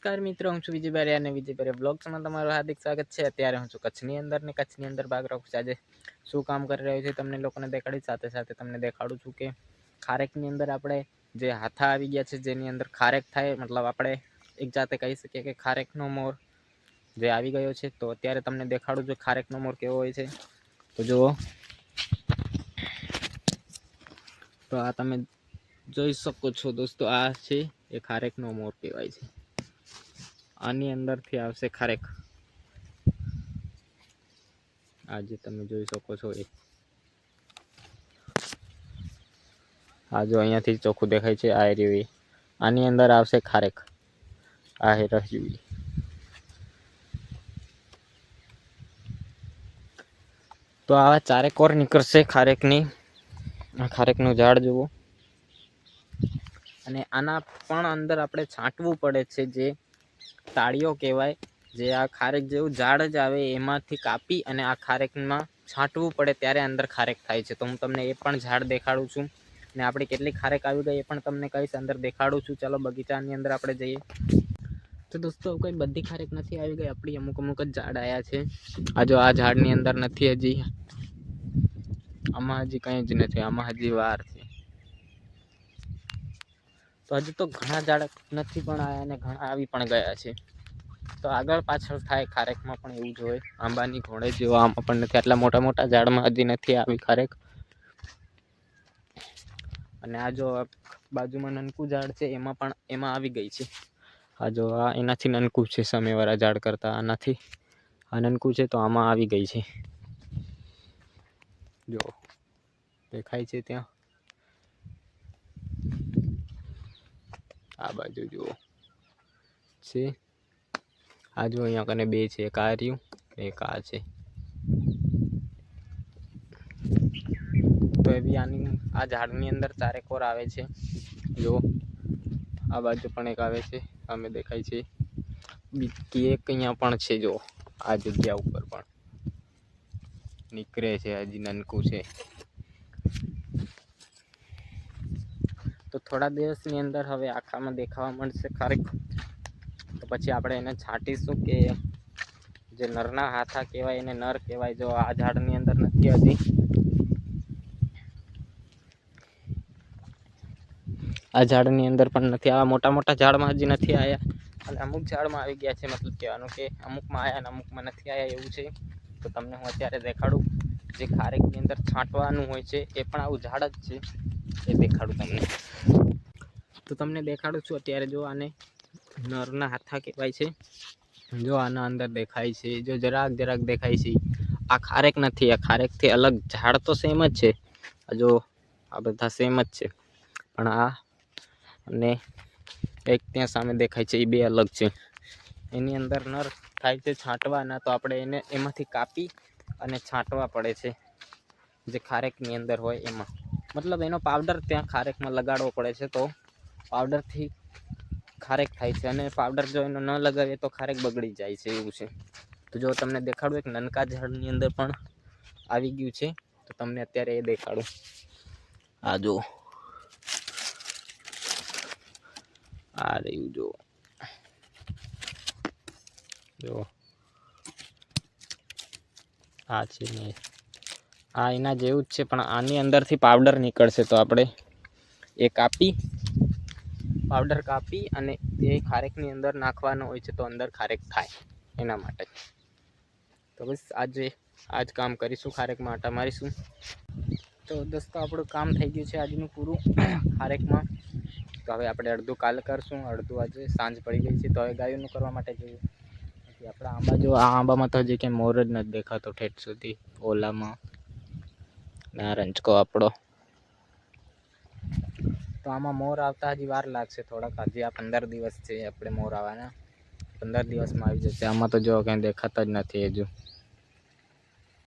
નમસ્કાર મિત્રો, હું છું વિજય બારિયા અને વિજય બારિયા બ્લોગ્સમાં તમારું હાર્દિક સ્વાગત છે। અત્યારે હું છું કચ્છની અંદર ને કચ્છની અંદર ભાગ રાખું છું। આજે શું કામ કરી રહ્યું છે તમને લોકોને દેખાડી, સાથે સાથે તમને દેખાડું છું કે ખારેકની અંદર આપણે જે હાથા આવી ગયા છે, જેની અંદર ખારેક થાય, મતલબ આપણે એક જાતે કહી શકીએ કે ખારેકનો મોર જે આવી ગયો છે। તો અત્યારે તમને દેખાડું છું ખારેકનો મોર કેવો હોય છે। તો જુઓ, તો આ તમે જોઈ શકો છો દોસ્તો, આ છે એ ખારેકનો મોર કહેવાય છે। આની અંદરથી આવશે ખારેક, આજે તમે જોઈ શકો છો એ આ જો અહીંયાથી ચોખ્ખું દેખાય છે, આ રહ્યું, આની અંદર આવશે ખારેક, આ રહ્યું। તો આવા ચારેક ઓર નીકળશે ખારેકની, ખારેકનું ઝાડ જુઓ। અને આના પણ અંદર આપણે છાંટવું પડે છે, જે તાળીઓ કહેવાય, જે આ ખારેક જેવું ઝાડ જ આવે એમાંથી કાપી અને આ ખારેકમાં છાંટવું પડે, ત્યારે અંદર ખારેક થાય છે। તો હું તમને એ પણ ઝાડ દેખાડું છું ને આપણી કેટલી ખારેક આવી ગઈ એ પણ તમને કહીશ, અંદર દેખાડું છું। ચાલો બગીચાની અંદર આપણે જઈએ। તો દોસ્તો કોઈ બધી ખારેક નથી આવી ગઈ, આપણી અમુક અમુક જ ઝાડ આવ્યા છે। આ જો આ ઝાડની અંદર નથી, હજી આમાં હજી કંઈ જ નથી, આમાં હજી વાર છે। તો હજી તો ઘણા ઝાડ નથી પણ આવ્યા અને ઘણા આવી પણ ગયા છે। તો આગળ પાછળ થાય ખારેકમાં પણ એવું જ હોય, આંબાની ઘોડે જેવા આમાં પણ નથી, આટલા મોટા મોટા ઝાડમાં હજી નથી આવી ખારેક। અને આ જો બાજુમાં નાનકું ઝાડ છે, એમાં આવી ગઈ છે। આ જો આ એનાથી નાનકું છે, સામેવાળા ઝાડ કરતા આનાથી આ નાનકું છે, તો આમાં આવી ગઈ છે। જો દેખાય છે ત્યાં, આ બાજુ જુઓ છે, આ જો અહીંયા કને બે છે, એક આ રહ્યું, એક આ છે। તો એવી આની આ ઝાડની અંદર ચારેક ઓર આવે છે, જો આ બાજુ પણ એક આવે છે, સામે દેખાય છે, બીજી એક અહીંયા પણ છે, જો આ જગ્યા ઉપર પણ નીકળે છે, હજી નાનકું છે। તો થોડા દિવસની અંદર હવે આખામાં દેખાવા મળશે ખારેક, તો પછી આપણે એને છાંટીશું કે જે નરના હાથા કહેવાય એને નર કહેવાય। જો આ ઝાડની અંદર નથી હજી, આ ઝાડની અંદર પણ નથી, આવા મોટા મોટા ઝાડમાં હજી નથી આવ્યા, અને અમુક ઝાડમાં આવી ગયા છે, મતલબ કહેવાનું કે અમુકમાં આવ્યા અને અમુકમાં નથી આવ્યા એવું છે। તો તમને હું અત્યારે દેખાડું, જે ખારેકની અંદર છાંટવાનું હોય છે એ પણ આવું ઝાડ જ છે, એ દેખાડું તમને। તો તમને દેખાડું છું અત્યારે, જો આને નરના હાથા કહેવાય છે, જો આના અંદર દેખાય છે, જો જરાક જરાક દેખાય છે, આ ખારેક નથી, આ ખારેકથી અલગ ઝાડ તો સેમ જ છે, જો આ બધા સેમ જ છે, પણ આ અને એક ત્યાં સામે દેખાય છે, એ બે અલગ છે। એની અંદર નર થાય છે છાંટવાના, તો આપણે એને એમાંથી કાપી અને છાંટવા પડે છે, જે ખારેકની અંદર હોય એમાં, મતલબ એનો પાવડર ત્યાં ખારેકમાં લગાડવો પડે છે, તો પાવડરથી ખારેક થાય છે। અને પાવડર જો એનો ન લગાવીએ તો ખારેક બગડી જાય છે, એવું છે। તો જો તમને દેખાડું, એક નાનકા ઝાડની અંદર પણ આવી ગયું છે, તો તમને અત્યારે એ દેખાડું। આ જો આ રહ્યું, જો આ છે ને, આ એના જેવું જ છે, પણ આની અંદરથી પાવડર નીકળશે, તો આપણે એ પાવડર કાપી અને એ ખારેકની અંદર નાખવાનો હોય છે, તો અંદર ખારેક થાય એના માટે। તો બસ આજે આ જ કામ કરીશું, ખારેકમાં આટા મારીશું। તો દોસ્તો આપણું કામ થઈ ગયું છે આજનું પૂરું ખારેકમાં। તો હવે આપણે અડધું કાલે કરશું, અડધું આજે સાંજ પડી ગઈ છે, તો હવે ગાયોનું કરવા માટે જઈએ। આપણા આંબા જો, આ આંબામાં તો હજી કંઈ મોર જ નથી દેખાતો ઠેઠ સુધી, ઓલામાં ના રંચકો આપણો, તો આમાં મોર આવતા હજી વાર લાગશે થોડાક, હજી આ 15 દિવસ છે આપણે મોર આવવાના, 15 દિવસમાં આવી જશે। આમાં તો જો કંઈ દેખાતા જ નથી હજુ,